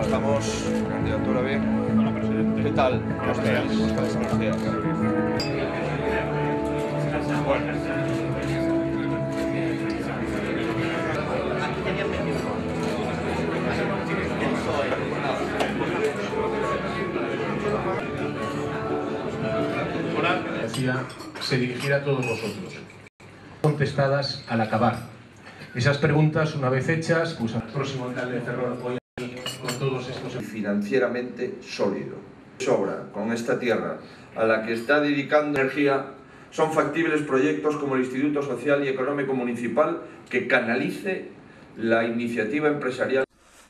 Estamos, candidatura bien. Hola, presidente. ¿Qué tal? Buenos días. Buenos días. Bueno. Se dirigirá a todos vosotros. Contestadas al acabar. Esas preguntas, una vez hechas, pues al próximo alcalde de Ferrol voy a ir con todos estos... Financieramente sólido. Sobra con esta tierra a la que está dedicando energía, son factibles proyectos como el Instituto Social y Económico Municipal que canalice la iniciativa empresarial.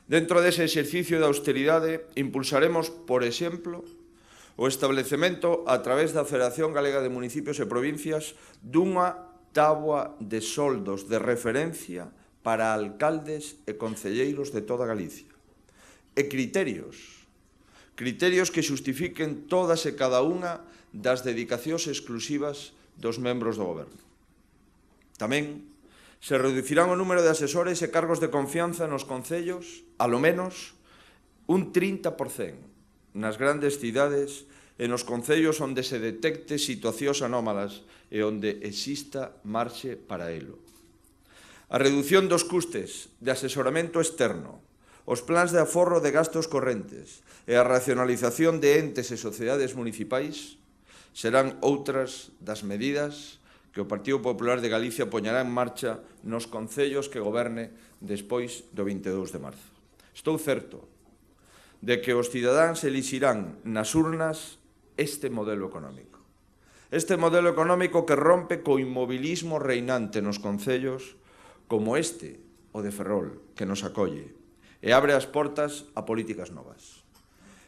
Dentro dese exercicio de austeridade, impulsaremos, por exemplo, o establecemento, a través da Federación Galega de Municipios e Provincias, dunha táboa de soldos de referencia para alcaldes e concelleiros de toda Galicia. E criterios que xustifiquen todas e cada unha das dedicacións exclusivas dos membros do Goberno. Tamén se reducirán o número de asesores e cargos de confianza nos concellos, alo menos un 30%, nas grandes cidades e nos concellos onde se detecte situacións anómalas e onde exista marxe para elo. A reducción dos custes de asesoramento externo, os plans de aforro de gastos correntes e a racionalización de entes e sociedades municipais serán outras das medidas que o Partido Popular de Galicia poñará en marcha nos concellos que goberne despois do 22 de marzo. Estou certo de que os cidadáns elixirán nas urnas este modelo económico. Este modelo económico que rompe co inmobilismo reinante nos concellos como este, o de Ferrol, que nos acolle, e abre as portas a políticas novas,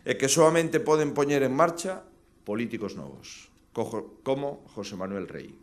e que soamente poden poñer en marcha políticos novos, como José Manuel Rey.